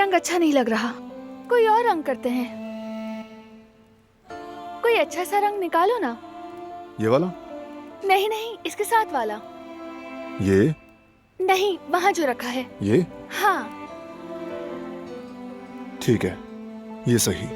रंग अच्छा नहीं लग रहा, कोई और रंग करते हैं। कोई अच्छा सा रंग निकालो ना। ये वाला? नहीं नहीं, इसके साथ वाला। ये? नहीं, वहाँ जो रखा है। ये? हाँ। ठीक है, ये सही।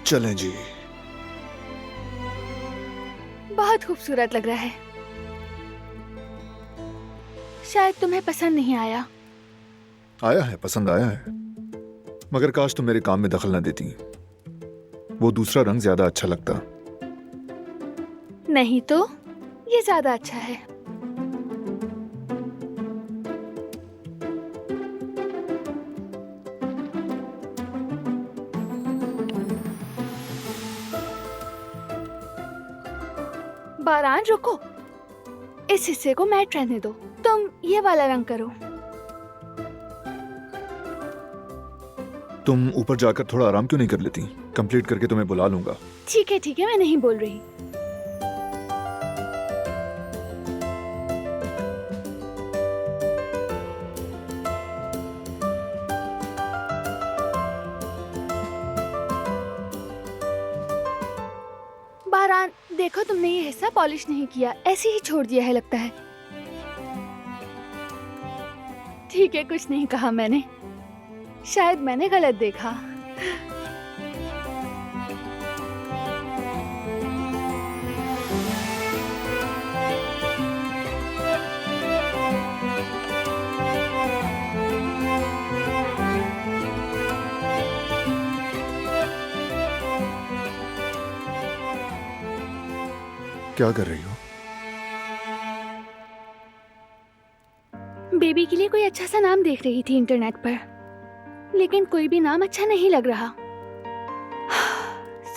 चलें जी। बहुत खूबसूरत लग रहा है। शायद तुम्हें पसंद नहीं आया। आया है, पसंद आया है, मगर काश तुम मेरे काम में दखल ना देती। वो दूसरा रंग ज्यादा अच्छा लगता। नहीं तो ये ज्यादा अच्छा है। बारान रुको, इस हिस्से को मैट रहने दो। तुम ये वाला रंग करो। तुम ऊपर जाकर थोड़ा आराम क्यों नहीं कर लेती? कंप्लीट करके तुम्हें बुला लूंगा। ठीक है, मैं नहीं बोल रही। बारान देखो, तुमने ये हिस्सा पॉलिश नहीं किया, ऐसे ही छोड़ दिया है लगता है। ठीक है, कुछ नहीं कहा मैंने, शायद मैंने गलत देखा। क्या कर रही हो? बेबी के लिए कोई अच्छा सा नाम देख रही थी इंटरनेट पर, लेकिन कोई भी नाम अच्छा नहीं लग रहा।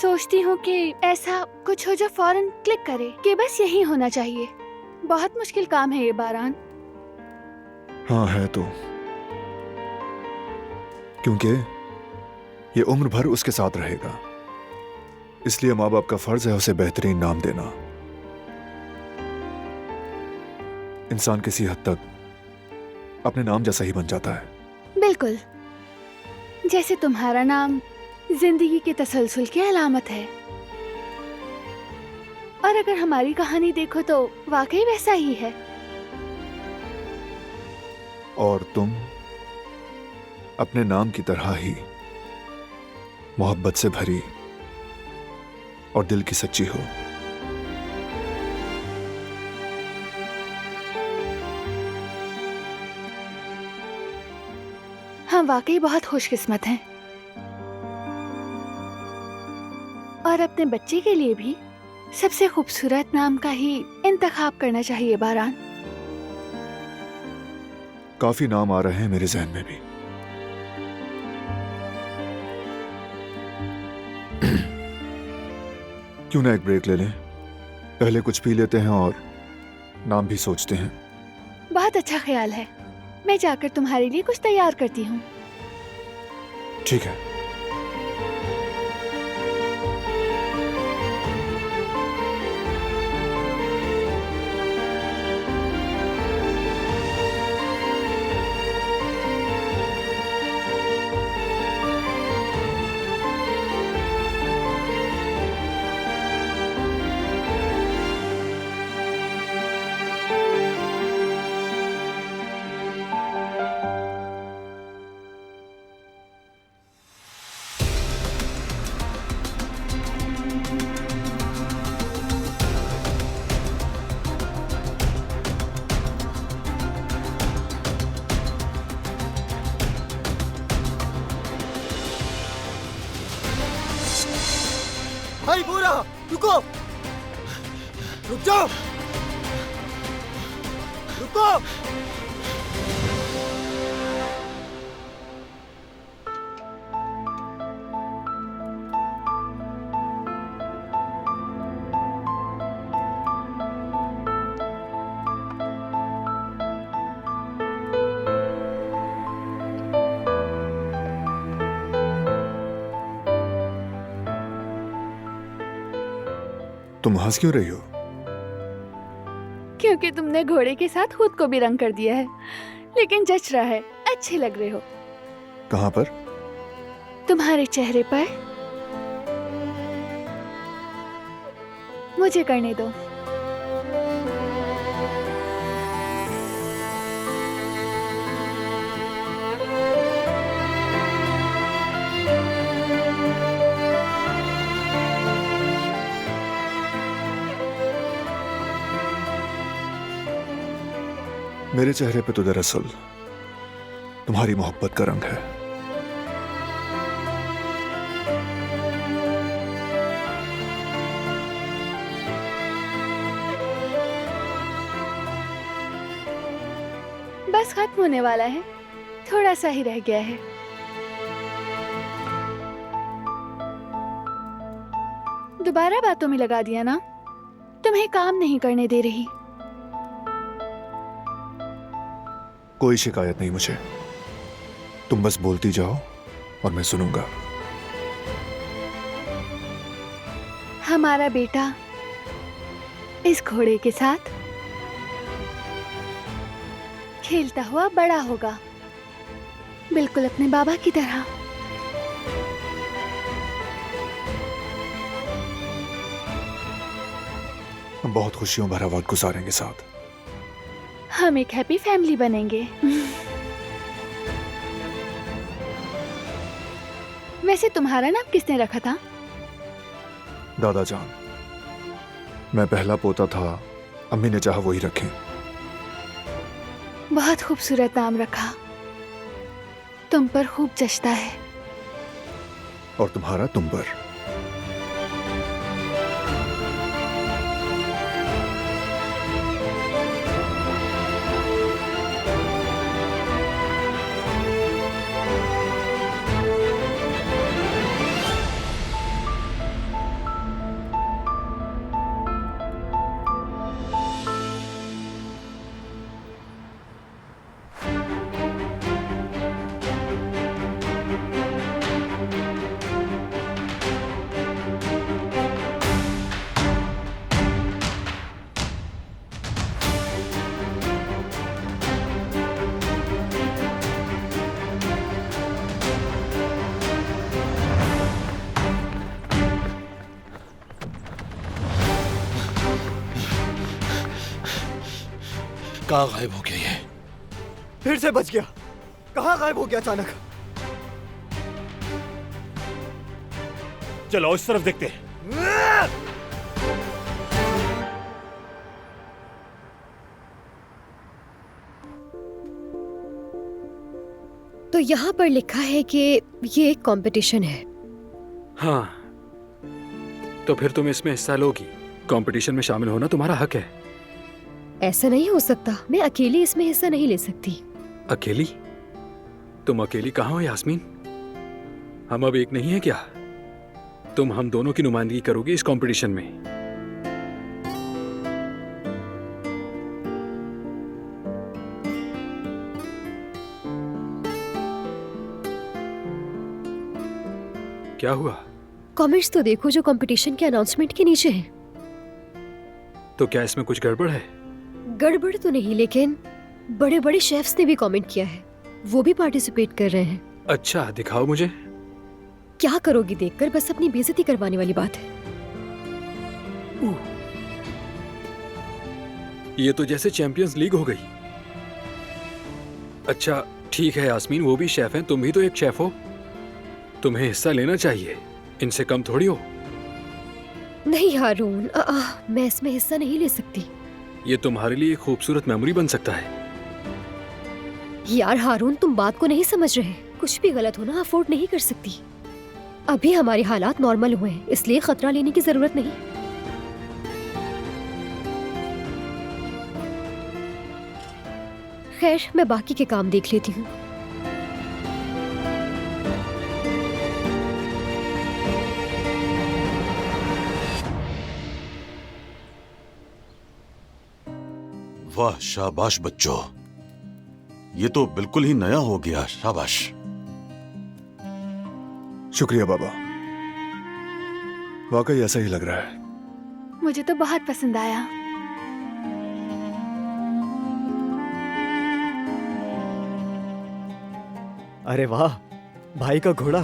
सोचती हूँ कि ऐसा कुछ हो जो फौरन क्लिक करे कि बस यही होना चाहिए। बहुत मुश्किल काम है ये बारान। हाँ है तो, क्योंकि ये उम्र भर उसके साथ रहेगा, इसलिए माँ बाप का फर्ज है उसे बेहतरीन नाम देना। इंसान किसी हद तक अपने नाम जैसा ही बन जाता है। बिल्कुल, जैसे तुम्हारा नाम जिंदगी के तसलसल की अलामत है। और अगर हमारी कहानी देखो तो वाकई वैसा ही है। और तुम अपने नाम की तरह ही मोहब्बत से भरी और दिल की सच्ची हो। हम वाकई बहुत खुशकिस्मत हैं। और अपने बच्चे के लिए भी सबसे खूबसूरत नाम का ही इंतखाब करना चाहिए बारान। काफी नाम आ रहे हैं मेरे जहन में भी। क्यों ना एक ब्रेक ले लें? पहले कुछ पी लेते हैं और नाम भी सोचते हैं। बहुत अच्छा ख्याल है। मैं जाकर तुम्हारे लिए कुछ तैयार करती हूँ। ठीक है। भाई पूरा रुको, रुक जाओ, रुको। तुम हंस क्यों रही हो? क्योंकि तुमने घोड़े के साथ खुद को भी रंग कर दिया है, लेकिन जच रहा है, अच्छे लग रहे हो। कहाँ पर? तुम्हारे चेहरे पर। मुझे करने दो। मेरे चेहरे पे तो दरअसल तुम्हारी मोहब्बत का रंग है। बस खत्म होने वाला है, थोड़ा सा ही रह गया है। दोबारा बातों में लगा दिया ना? तुम्हें काम नहीं करने दे रही। कोई शिकायत नहीं मुझे, तुम बस बोलती जाओ और मैं सुनूंगा। हमारा बेटा इस घोड़े के साथ खेलता हुआ बड़ा होगा, बिल्कुल अपने बाबा की तरह। हम बहुत खुशियों भरा वक्त गुजारेंगे साथ। हम एक हैप्पी फैमिली बनेंगे। वैसे तुम्हारा नाम किसने रखा था? दादा जान। मैं पहला पोता था, अम्मी ने चाहा वही रखें। बहुत खूबसूरत नाम रखा, तुम पर खूब जचता है। और तुम्हारा तुम पर। कहाँ गायब हो गया ये? फिर से बच गया। कहाँ गायब हो गया अचानक? चलो इस तरफ देखते हैं। तो यहाँ पर लिखा है कि ये एक कंपटीशन है। हाँ, तो फिर तुम इसमें हिस्सा लोगी। कंपटीशन में शामिल होना तुम्हारा हक है। ऐसा नहीं हो सकता, मैं अकेली इसमें हिस्सा नहीं ले सकती। अकेली? तुम अकेली कहाँ हो यास्मीन? हम अब एक नहीं है क्या? तुम हम दोनों की नुमाइंदगी करोगी इस कंपटीशन में। क्या हुआ? कमेंट्स तो देखो जो कंपटीशन के अनाउंसमेंट के नीचे हैं। तो क्या इसमें कुछ गड़बड़ है? गड़बड़ तो नहीं, लेकिन बड़े बड़े शेफ्स ने भी कमेंट किया है, वो भी पार्टिसिपेट कर रहे हैं। अच्छा, दिखाओ मुझे। क्या करोगी देखकर, बस अपनी बेइज्जती करवाने वाली बात है। ये तो जैसे चैंपियंस लीग हो गई। अच्छा ठीक है यास्मीन, वो भी शेफ हैं, तुम भी तो एक शेफ हो, तुम्हें हिस्सा लेना चाहिए, इनसे कम थोड़ी हो। नहीं हारून, मैं इसमें हिस्सा नहीं ले सकती। ये तुम्हारे लिए एक खूबसूरत मेमोरी बन सकता है। यार हारून, तुम बात को नहीं समझ रहे। कुछ भी गलत होना अफोर्ड नहीं कर सकती। अभी हमारे हालात नॉर्मल हुए हैं, इसलिए खतरा लेने की जरूरत नहीं। खैर, मैं बाकी के काम देख लेती हूँ। वाह, शाबाश बच्चों, ये तो बिल्कुल ही नया हो गया। शाबाश। शुक्रिया बाबा, वाकई ऐसा ही लग रहा है। मुझे तो बहुत पसंद आया। अरे वाह, भाई का घोड़ा।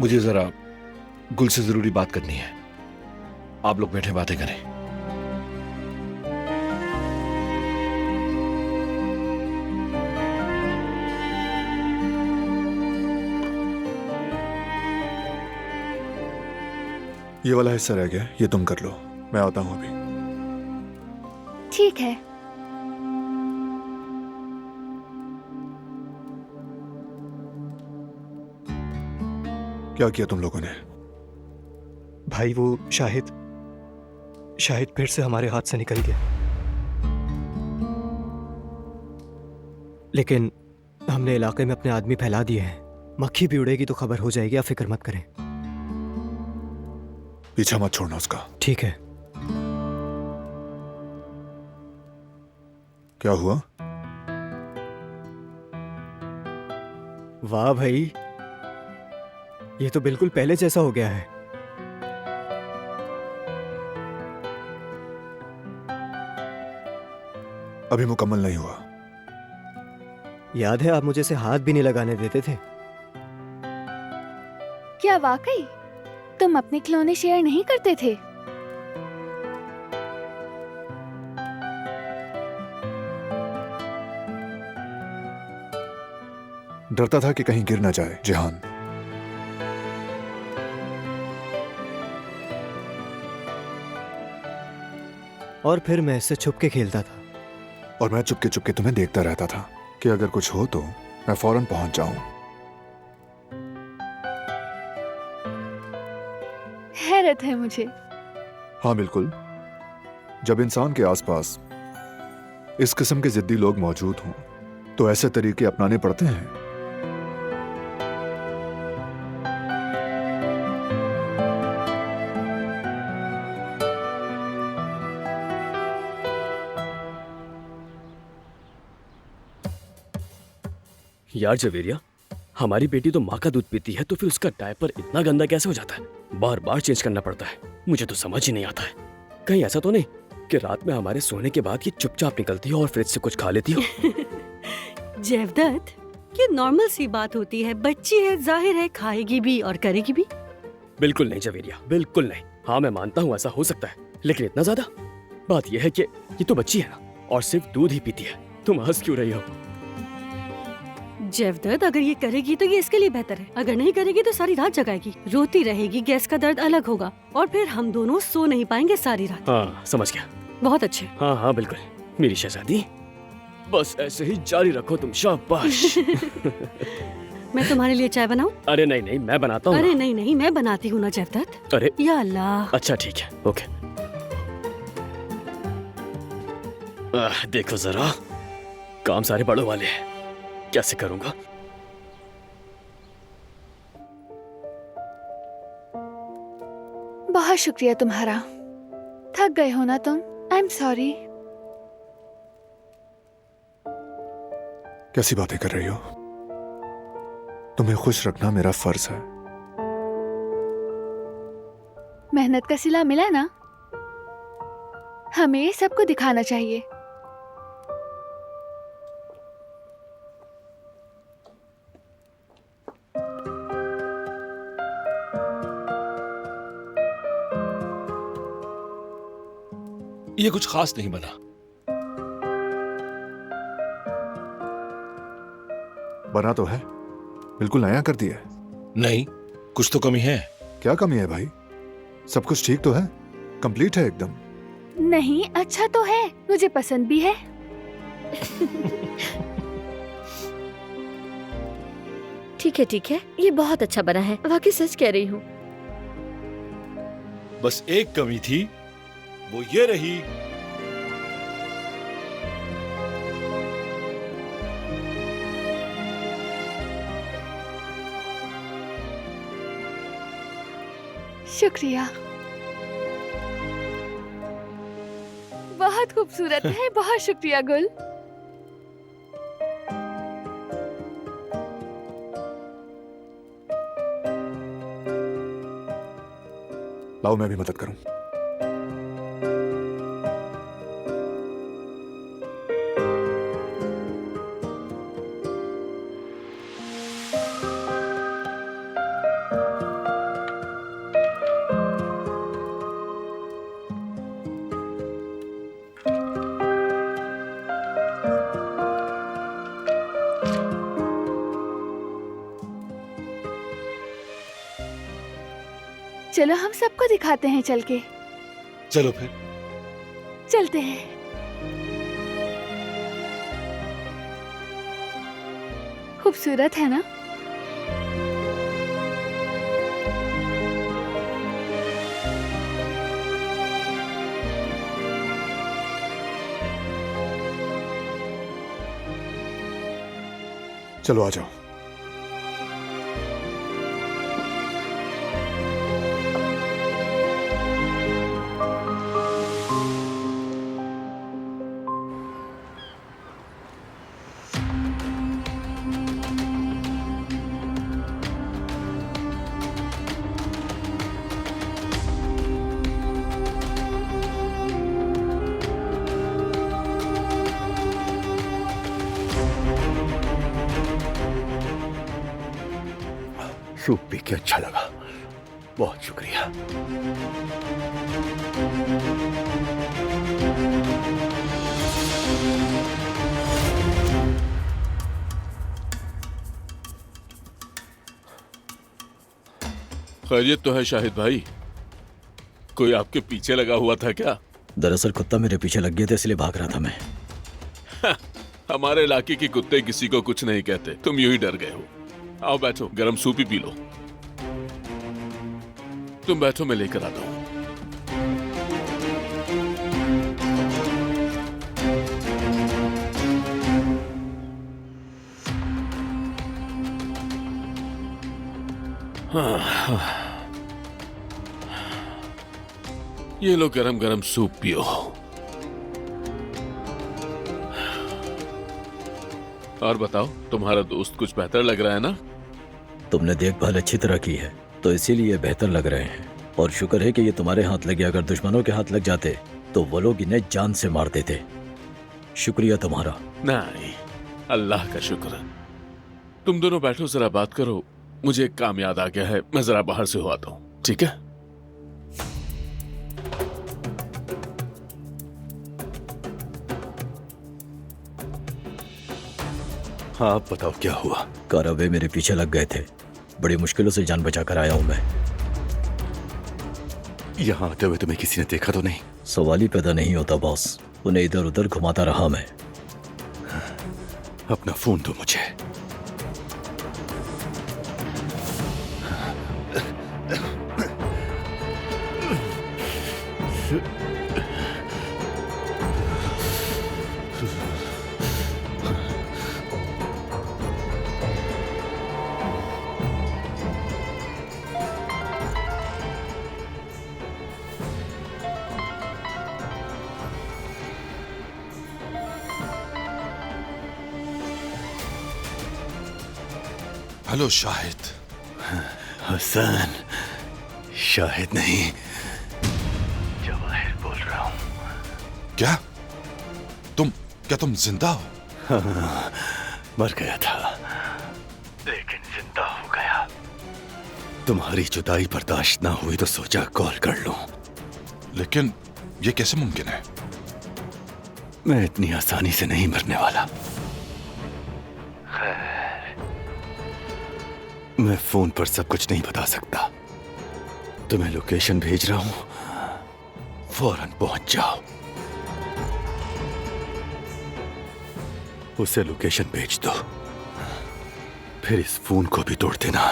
मुझे जरा गुल से जरूरी बात करनी है। आप लोग बैठे बातें करें। ये वाला हिस्सा रह गया, ये तुम कर लो, मैं आता हूं अभी। ठीक है। क्या किया तुम लोगों ने? भाई वो शाहिद फिर से हमारे हाथ से निकल गया, लेकिन हमने इलाके में अपने आदमी फैला दिए हैं। मक्खी भी उड़ेगी तो खबर हो जाएगी, आप फिक्र मत करें। पीछा मत छोड़ना उसका। ठीक है। क्या हुआ? वाह भाई, ये तो बिल्कुल पहले जैसा हो गया है। अभी मुकम्मल नहीं हुआ। याद है आप मुझे से हाथ भी नहीं लगाने देते थे। क्या वाकई तुम अपने खिलौने शेयर नहीं करते थे? डरता था कि कहीं गिर ना जाए जिहान। और फिर मैं इससे छुप के खेलता था। और मैं चुपके चुपके तुम्हें देखता रहता था कि अगर कुछ हो तो मैं फौरन पहुंच जाऊं। हैरत है मुझे। हाँ बिल्कुल, जब इंसान के आसपास इस किस्म के जिद्दी लोग मौजूद हों तो ऐसे तरीके अपनाने पड़ते हैं। यार जवेरिया, हमारी बेटी तो माँ का दूध पीती है, तो फिर उसका डायपर इतना गंदा कैसे हो जाता है? बार बार चेंज करना पड़ता है। मुझे तो समझ ही नहीं आता है। कहीं ऐसा तो नहीं कि रात में हमारे सोने के बाद ये चुपचाप निकलती हो और फ्रिज से कुछ खा लेती हो? जयवदत्त, ये नॉर्मल सी बात होती है। बच्ची है, जाहिर है खाएगी भी और करेगी भी। बिल्कुल नहीं जवेरिया, बिल्कुल नहीं। हाँ मैं मानता हूँ ऐसा हो सकता है, लेकिन इतना ज्यादा? बात यह है कि ये तो बच्ची है ना, और सिर्फ दूध ही पीती है। तुम हंस क्यों रही हो? जयवदत्त, अगर ये करेगी तो ये इसके लिए बेहतर है। अगर नहीं करेगी तो सारी रात जगाएगी, रोती रहेगी, गैस का दर्द अलग होगा, और फिर हम दोनों सो नहीं पाएंगे सारी रात। हाँ समझ गया। बहुत अच्छे। हाँ हाँ बिल्कुल, मेरी शहजादी, बस ऐसे ही जारी रखो तुम। शाबाश। मैं तुम्हारे लिए चाय बनाऊं? अरे नहीं नहीं, मैं बनाता हूँ। अरे नहीं नहीं, मैं बनाती हूँ ना जयवदत्त। अरे या अल्लाह। अच्छा ठीक है, ओके। देखो जरा, काम सारे बड़ों वाले हैं, कैसे करूंगा? बहुत शुक्रिया तुम्हारा। थक गए हो ना तुम? I am sorry. कैसी बातें कर रही हो? तुम्हें खुश रखना मेरा फर्ज है। मेहनत का सिला मिला ना, हमें सबको दिखाना चाहिए। ये कुछ खास नहीं बना। बना तो है, बिल्कुल नया कर दिया है। नहीं, कुछ तो कमी है। क्या कमी है भाई? सब कुछ ठीक तो है, कंप्लीट है एकदम। नहीं, अच्छा तो है, मुझे पसंद भी है। ठीक है, ये बहुत अच्छा बना है, वाकई सच कह रही हूँ। बस एक कमी थी, वो ये रही। शुक्रिया। बहुत खूबसूरत है, बहुत शुक्रिया गुल। लाओ मैं भी मदद करूं। चलो हम सबको दिखाते हैं चल के। चलो फिर। चलते हैं। खूबसूरत है ना? चलो आ जाओ। सूप पी के अच्छा लगा, बहुत शुक्रिया। खैरियत तो है शाहिद भाई? कोई आपके पीछे लगा हुआ था क्या? दरअसल कुत्ता मेरे पीछे लग गया था, इसलिए भाग रहा था मैं। हमारे इलाके के कुत्ते किसी को कुछ नहीं कहते, तुम यूं ही डर गए हो। आओ बैठो, गरम सूप ही पी लो। तुम बैठो, मैं लेकर आता हूं। ये लो गरम गरम सूप पियो। और बताओ, तुम्हारा दोस्त कुछ बेहतर लग रहा है ना? तुमने देखभाल अच्छी तरह की है, तो इसीलिए बेहतर लग रहे हैं। और शुक्र है कि ये तुम्हारे हाथ लगे, अगर दुश्मनों के हाथ लग जाते तो वो लोग इन्हें जान से मार देते। शुक्रिया तुम्हारा। नहीं, अल्लाह का शुक्र। तुम दोनों बैठो, जरा बात करो। मुझे एक काम याद आ गया है, मैं जरा बाहर से हो आता हूं, ठीक है? हाँ, आप बताओ क्या हुआ? कारवे मेरे पीछे लग गए थे, बड़ी मुश्किलों से जान बचा कर आया हूं मैं। यहाँ आते हुए तुम्हें किसी ने देखा तो नहीं? सवाल ही पैदा नहीं होता बॉस, उन्हें इधर उधर घुमाता रहा मैं। अपना फोन दो मुझे। हेलो शाहिद। हसन, शाहिद नहीं, जवाहिर बोल रहा हूँ। क्या तुम जिंदा हो? हाँ, मर गया था लेकिन जिंदा हो गया। तुम्हारी जुदाई बर्दाश्त ना हुई तो सोचा कॉल कर लूं। लेकिन ये कैसे मुमकिन है? मैं इतनी आसानी से नहीं मरने वाला। खैर, मैं फोन पर सब कुछ नहीं बता सकता। तुम्हें लोकेशन भेज रहा हूं, फौरन पहुंच जाओ। उसे लोकेशन भेज दो, फिर इस फोन को भी तोड़ देना।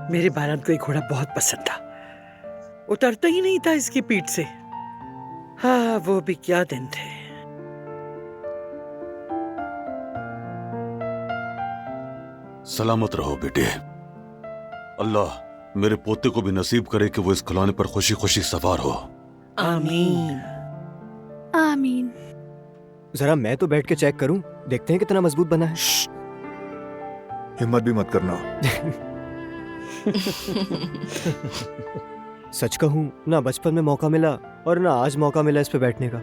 मेरे बारात को एक घोड़ा बहुत पसंद था, उतरता ही नहीं था इसकी पीठ से। हाँ, वो भी क्या दिन थे। सलामत रहो बेटे। अल्लाह मेरे पोते को भी नसीब करे कि वो इस खिलौने पर खुशी खुशी सवार हो। आमीन। आमीन। जरा मैं तो बैठ के चेक करूं, देखते हैं कितना मजबूत बना है। हिम्मत भी मत करना। सच कहूं ना बचपन में मौका मिला और ना आज मौका मिला इस पे बैठने का।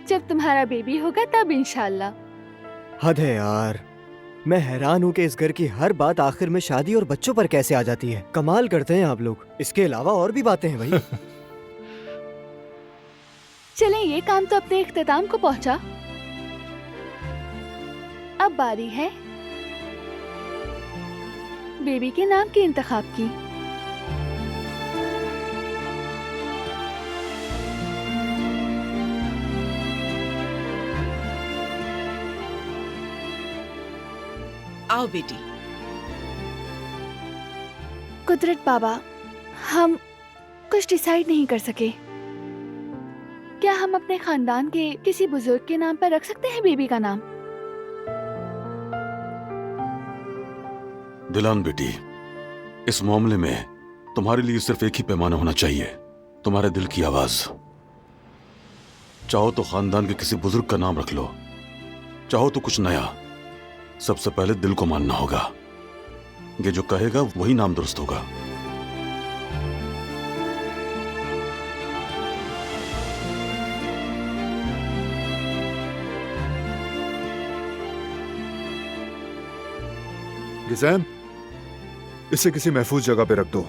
जब तुम्हारा बेबी होगा तब इंशाल्लाह। हद है यार, मैं हैरान हूँ कि इस घर की हर बात आखिर में शादी और बच्चों पर कैसे आ जाती है। कमाल करते हैं आप लोग। इसके अलावा और भी बातें हैं भाई। चलें, ये काम तो अपने इख्तिताम को पहुंचा। अब बारी है बेबी के नाम के इंतखाब की। आओ बेटी। कुदरत बाबा, हम कुछ डिसाइड नहीं कर सके। क्या हम अपने खानदान के किसी बुजुर्ग के नाम पर रख सकते हैं बेबी का नाम? दिलान बेटी, इस मामले में तुम्हारे लिए सिर्फ एक ही पैमाना होना चाहिए, तुम्हारे दिल की आवाज। चाहो तो खानदान के किसी बुजुर्ग का नाम रख लो, चाहो तो कुछ नया। सबसे पहले दिल को मानना होगा। ये जो कहेगा वही नाम दुरुस्त होगा। गिज़ैम, इसे किसी महफूज जगह पे रख दो,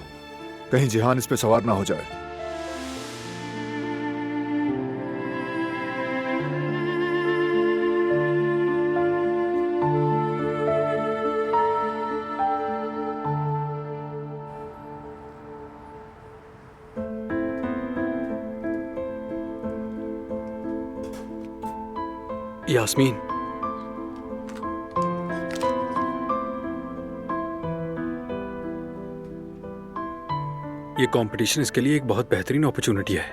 कहीं जिहान इस पे सवार ना हो जाए। यास्मीन, ये कंपटीशन इसके लिए एक बहुत बेहतरीन अपॉर्चुनिटी है।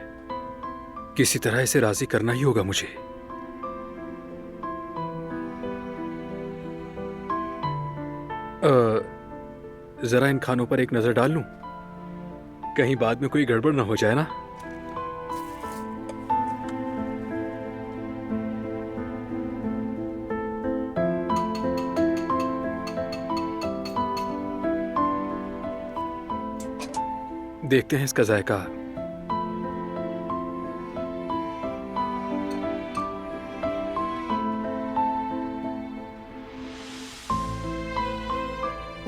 किसी तरह इसे राजी करना ही होगा मुझे। जरा इन खानों पर एक नजर डाल लूं, कहीं बाद में कोई गड़बड़ ना हो जाए ना। देखते हैं इसका जायका।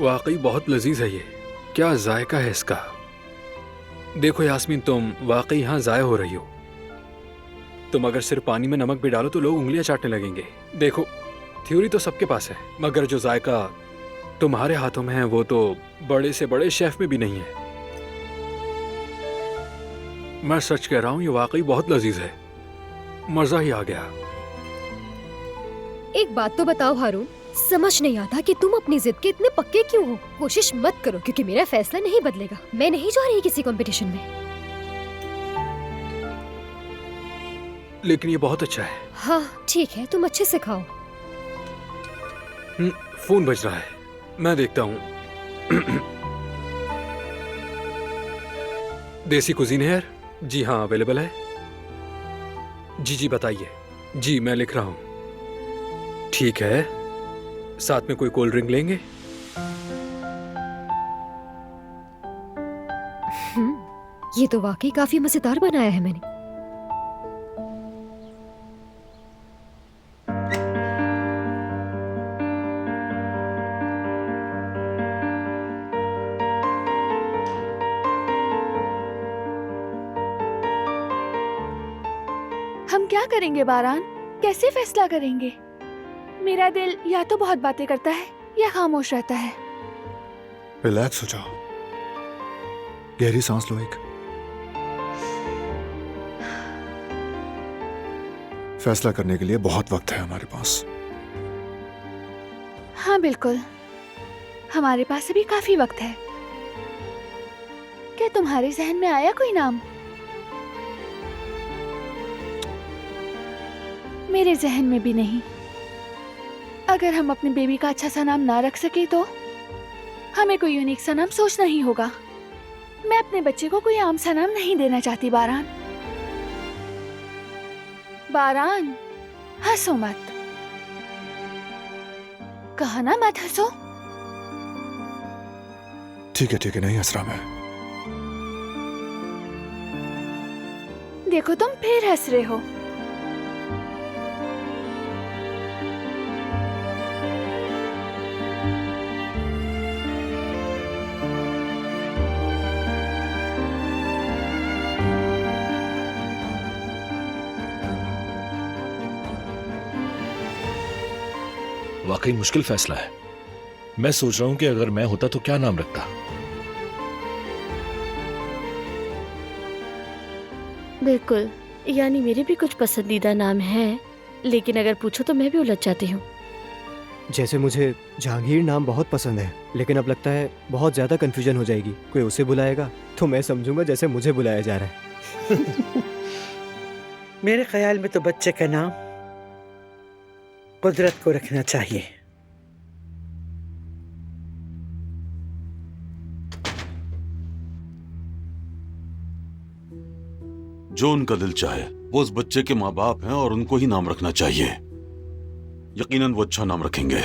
वाकई बहुत लजीज है ये। क्या जायका है इसका। देखो यास्मीन, तुम वाकई यहाँ जाया हो रही हो। तुम अगर सिर्फ पानी में नमक भी डालो तो लोग उंगलियां चाटने लगेंगे। देखो, थ्योरी तो सबके पास है, मगर जो जायका तुम्हारे हाथों में है वो तो बड़े से बड़े शेफ में भी नहीं है। मैं सच कह रहा हूँ, ये वाकई बहुत लजीज है। मजा ही आ गया। एक बात तो बताओ हारून, समझ नहीं आता कि तुम अपनी जिद के इतने पक्के क्यों हो। कोशिश मत करो क्योंकि मेरा फैसला नहीं बदलेगा। मैं नहीं जा रही किसी कंपटीशन में। लेकिन ये बहुत अच्छा है। हाँ ठीक है, तुम अच्छे से खाओ। फोन बज रहा है, मैं देखता हूँ। देसी कुजीन है? जी हाँ, अवेलेबल है। जी बताइए। जी मैं लिख रहा हूँ। ठीक है, साथ में कोई कोल्ड ड्रिंक लेंगे? ये तो वाकई काफी मजेदार बनाया है मैंने। हम क्या करेंगे बारान? कैसे फैसला करेंगे? मेरा दिल या तो बहुत बातें करता है या खामोश रहता है। रिलैक्स हो जाओ, गहरी सांस लो। एक फैसला करने के लिए बहुत वक्त है हमारे पास। हाँ बिल्कुल, हमारे पास अभी काफी वक्त है। क्या तुम्हारे जहन में आया कोई नाम? मेरे जहन में भी नहीं। अगर हम अपने बेबी का अच्छा सा नाम ना रख सके तो हमें कोई यूनिक सा नाम सोचना ही होगा। मैं अपने बच्चे को कोई आम सा नाम नहीं देना चाहती। बारान, बारान हंसो मत। कहा ना मत हंसो। ठीक है, नहीं हंस रहा मैं। देखो तुम फिर हंस रहे हो। वाकई मुश्किल फैसला है। मैं सोच रहा हूं कि अगर मैं होता तो क्या नाम रखता। बिल्कुल, यानी मेरे भी कुछ पसंदीदा नाम हैं, लेकिन अगर पूछो तो मैं भी उलझ जाती हूँ। जैसे मुझे जहांगीर नाम बहुत पसंद है, लेकिन अब लगता है बहुत ज्यादा कंफ्यूजन हो जाएगी। कोई उसे बुलाएगा तो मैं समझूंगा जैसे मुझे बुलाया जा रहा है। मेरे ख्याल में तो बच्चे का नाम कुदरत को रखना चाहिए। जो उनका दिल चाहे, वो उस बच्चे के माँ बाप हैं और उनको ही नाम रखना चाहिए। यकीनन वो अच्छा नाम रखेंगे।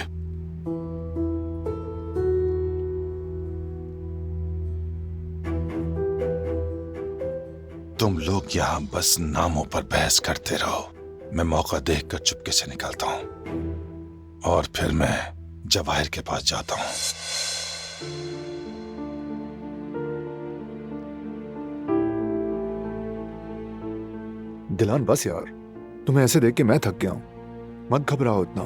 तुम लोग यहाँ बस नामों पर बहस करते रहो। मैं मौका देखकर चुपके से निकलता हूँ और फिर मैं जवाहिर के पास जाता हूँ। दिलान बस यार, तुम्हें ऐसे देख के मैं थक गया हूं। मत घबराओ इतना।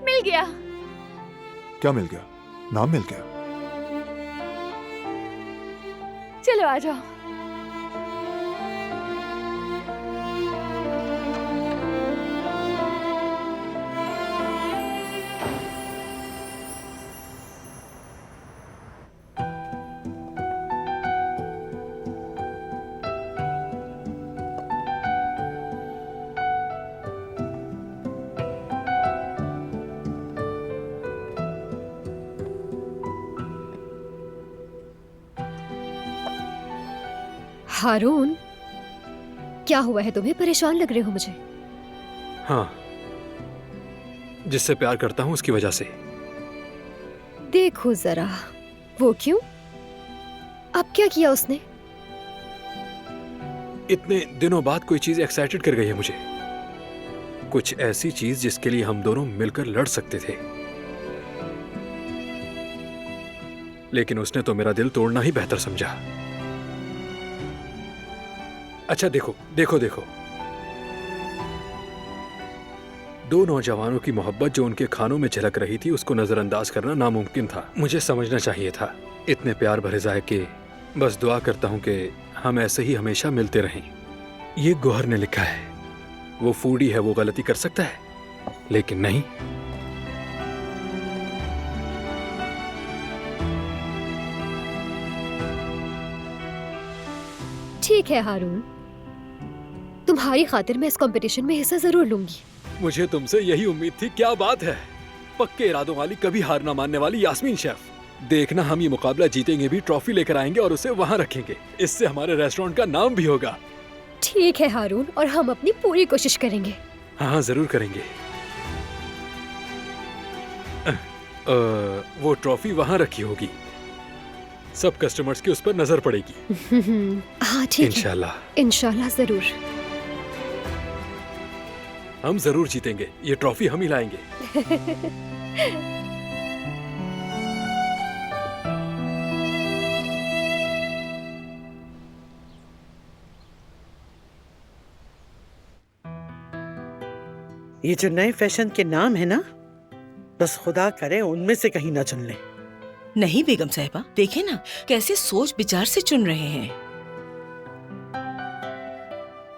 मिल गया। क्या मिल गया? नाम मिल गया। चलो आ जाओ। हारून, क्या हुआ है तुम्हें? परेशान लग रहे हो मुझे। हाँ, जिससे प्यार करता हूँ उसकी वजह से। देखो जरा, वो क्यों? अब क्या किया उसने? इतने दिनों बाद कोई चीज एक्साइटेड कर गई है मुझे। कुछ ऐसी चीज जिसके लिए हम दोनों मिलकर लड़ सकते थे। लेकिन उसने तो मेरा दिल तोड़ना ही बेहतर समझा। अच्छा देखो देखो देखो, दो नौजवानों की मोहब्बत जो उनके खानों में झलक रही थी, उसको नजरअंदाज करना नामुमकिन था। मुझे समझना चाहिए था। इतने प्यार भरे जायके। बस दुआ करता हूं कि हम ऐसे ही हमेशा मिलते रहें। ये गौहर ने लिखा है। वो फूडी है, वो गलती कर सकता है, लेकिन नहीं। ठीक है हारून, तुम्हारी खातिर मैं इस कंपटीशन में हिस्सा जरूर लूंगी। मुझे तुमसे यही उम्मीद थी। क्या बात है, पक्के इरादों वाली, कभी हार ना मानने वाली यास्मीन शेफ। देखना, हम ये मुकाबला जीतेंगे भी, ट्रॉफी लेकर आएंगे और उसे वहां रखेंगे। इससे हमारे रेस्टोरेंट का नाम भी होगा। ठीक है हारून, और हम अपनी पूरी कोशिश करेंगे। हाँ जरूर करेंगे। वो ट्रॉफी वहां रखी होगी, सब कस्टमर्स की उस पर नजर पड़ेगी। हाँ ठीक है, इंशाल्लाह। इंशाल्लाह जरूर। हम जरूर जीतेंगे, ये ट्रॉफी हम ही लाएंगे। ये जो नए फैशन के नाम है ना, बस खुदा करे उनमें से कहीं ना चुन ले। नहीं बेगम साहिबा, देखे ना कैसे सोच विचार से चुन रहे हैं।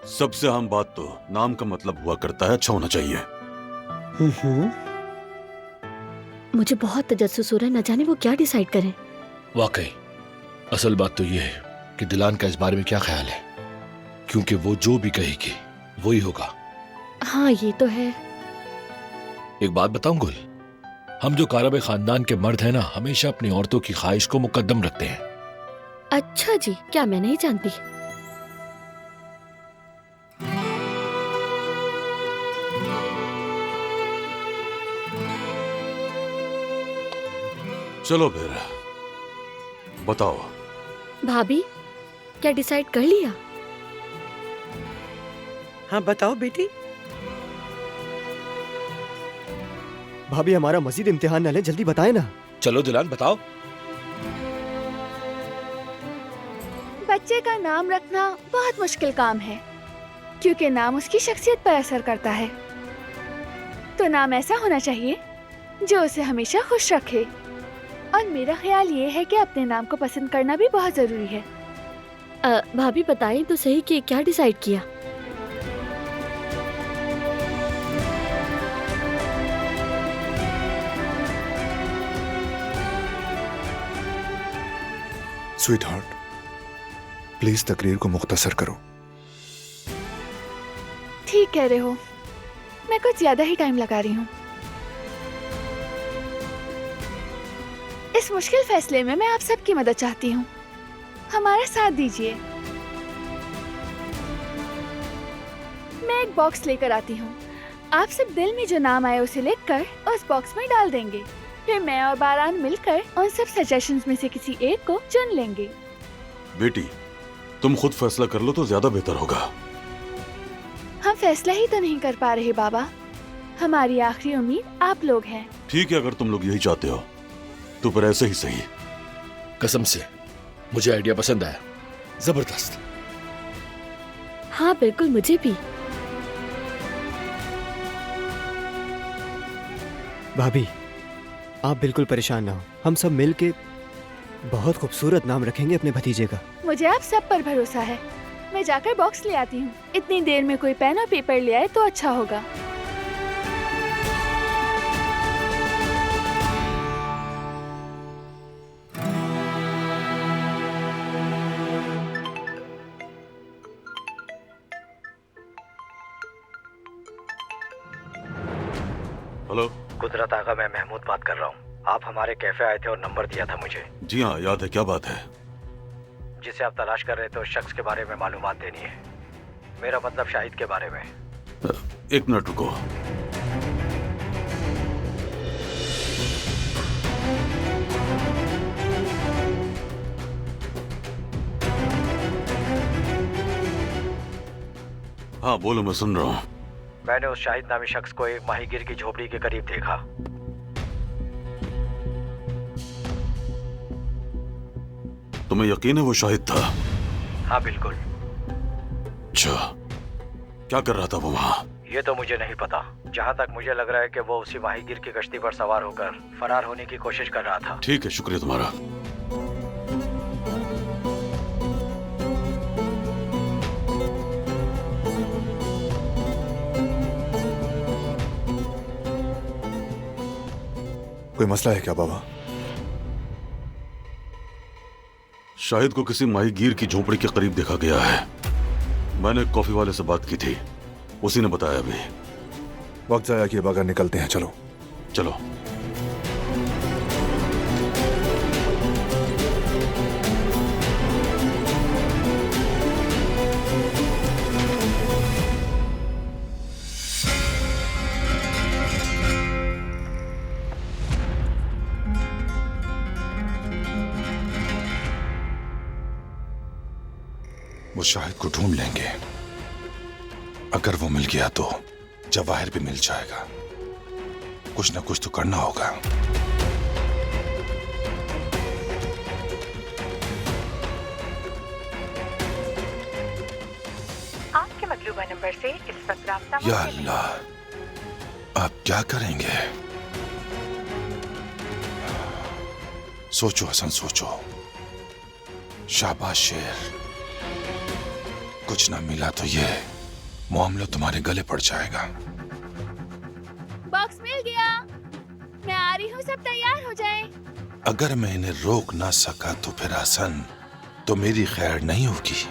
सबसे अहम बात तो नाम का मतलब हुआ करता है, अच्छा होना चाहिए। मुझे बहुत तजस्सुस हो रहा है, न जाने वो क्या डिसाइड करें। वाकई असल बात तो ये है कि दिलान का इस बारे में क्या ख्याल है, क्योंकि वो जो भी कहेगी वही होगा। हाँ ये तो है। एक बात बताऊं गुल, हम जो कारब खानदान के मर्द हैं ना, हमेशा अपनी औरतों की ख्वाहिश को मुकद्दम रखते हैं। अच्छा जी, क्या मैं नहीं जानती। चलो फिर बताओ। भाभी, क्या डिसाइड कर लिया? हाँ बताओ बेटी। भाभी हमारा मजीद इम्तिहान न ले, जल्दी बताएं ना। चलो दिलान बताओ। बच्चे का नाम रखना बहुत मुश्किल काम है, क्योंकि नाम उसकी शख्सियत पर असर करता है। तो नाम ऐसा होना चाहिए जो उसे हमेशा खुश रखे। और मेरा ख्याल ये है कि अपने नाम को पसंद करना भी बहुत जरूरी है। भाभी बताएं तो सही कि क्या डिसाइड किया? स्वीट हार्ट, प्लीज तकरीर को मुख्तसर करो। ठीक कह रहे हो, मैं कुछ ज्यादा ही टाइम लगा रही हूँ। इस मुश्किल फैसले में मैं आप सबकी मदद चाहती हूँ, हमारा साथ दीजिए। मैं एक बॉक्स लेकर आती हूँ, आप सब दिल में जो नाम आए उसे लिखकर उस बॉक्स में डाल देंगे। फिर मैं और बारान मिलकर उन सब सजेशंस में से किसी एक को चुन लेंगे। बेटी, तुम खुद फैसला कर लो तो ज्यादा बेहतर होगा। हम फैसला ही तो नहीं कर पा रहे बाबा, हमारी आखिरी उम्मीद आप लोग हैं। ठीक है, अगर तुम लोग यही चाहते हो तो फिर ऐसे ही सही। कसम से मुझे आइडिया पसंद आया, जबरदस्त। हाँ बिल्कुल, मुझे भी। भाभी आप बिल्कुल परेशान ना हो, हम सब मिल के बहुत खूबसूरत नाम रखेंगे अपने भतीजे का। मुझे आप सब पर भरोसा है। मैं जाकर बॉक्स ले आती हूँ। इतनी देर में कोई पेन और पेपर ले आए तो अच्छा होगा। हेलो कुदरत आगा, मैं महमूद बात कर रहा हूँ। आप हमारे कैफे आए थे और नंबर दिया था मुझे। जी हाँ याद है, क्या बात है? जिसे आप तलाश कर रहे थे उस शख्स के बारे में मालूमात देनी है। मेरा मतलब शाहिद के बारे में। एक मिनट रुको। हाँ बोलो, मैं सुन रहा हूँ। मैंने उस शाहिद नामी शख्स को एक माहीगीर की झोपड़ी के करीब देखा। तुम्हें यकीन है वो शाहिद था? हाँ बिल्कुल। अच्छा, क्या कर रहा था वो वहाँ? ये तो मुझे नहीं पता। जहाँ तक मुझे लग रहा है कि वो उसी माहीगीर की कश्ती पर सवार होकर फरार होने की कोशिश कर रहा था। ठीक है, शुक्रिया तुम्हारा। कोई मसला है क्या बाबा? शाहिद को किसी माहीगीर की झोपड़ी के करीब देखा गया है। मैंने कॉफी वाले से बात की थी, उसी ने बताया। अभी वक्त जाया किए बगैर निकलते हैं। चलो चलो। वो शाहिद को ढूंढ लेंगे। अगर वो मिल गया तो जवाहिर भी मिल जाएगा। कुछ ना कुछ तो करना होगा। आपके मतलूबा नंबर से इस वक्त रास्ता या अल्लाह, आप क्या करेंगे? सोचो हसन, सोचो। शाबाश शेर। कुछ ना मिला तो ये मामला तुम्हारे गले पड़ जाएगा। बॉक्स मिल गया, मैं आ रही हूँ, सब तैयार हो जाएं। अगर मैं इन्हें रोक ना सका तो फिर हसन, तो मेरी खैर नहीं होगी।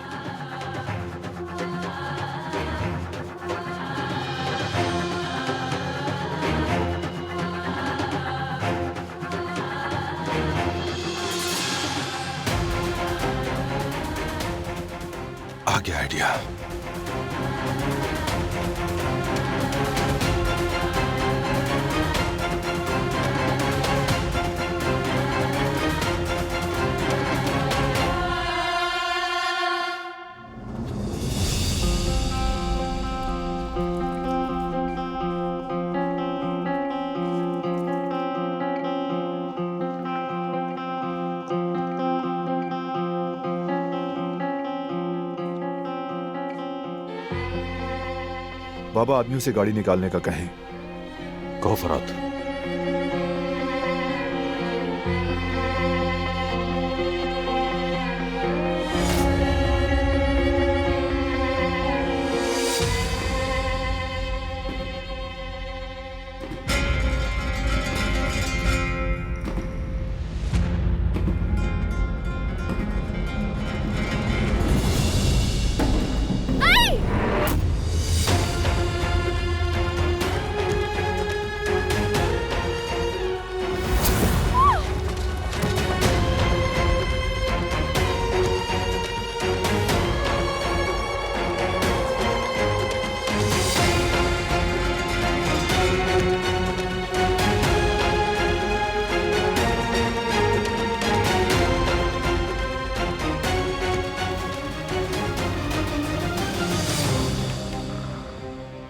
आ गया आइडिया। बाबा आदमियों से गाड़ी निकालने का कहें। कहो फरात।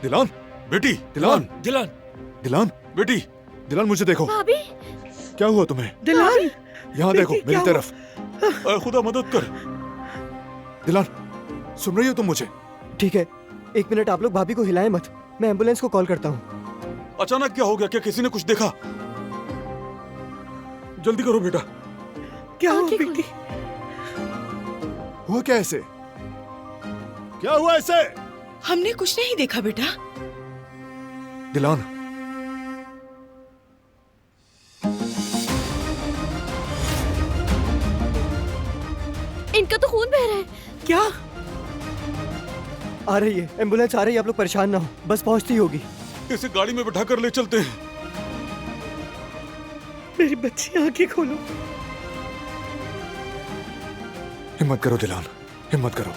दिलान, बेटी। दिलान, दिलान, दिलान, बेटी। दिलान, मुझे देखो। भाभी, क्या हुआ तुम्हें? दिलान, यहाँ देखो बेटी, मेरी क्या तरफ। खुदा मदद कर। दिलान, सुन रही हो तुम मुझे? ठीक है, 1 मिनट आप लोग भाभी को हिलाएं मत, मैं एम्बुलेंस को कॉल करता हूँ। अचानक क्या हो गया? क्या किसी ने कुछ देखा? जल्दी करो बेटा। क्या हुआ बेटी? हुआ क्या ऐसे? क्या हुआ ऐसे? हमने कुछ नहीं देखा बेटा। दिलान, इनका तो खून बह रहा है। क्या? आ रही है, एम्बुलेंस आ रही है, आप लोग परेशान ना हो, बस पहुंचती होगी। इसे गाड़ी में बिठा कर ले चलते हैं। मेरी बच्ची, आंखें खोलो। हिम्मत करो दिलान, हिम्मत करो।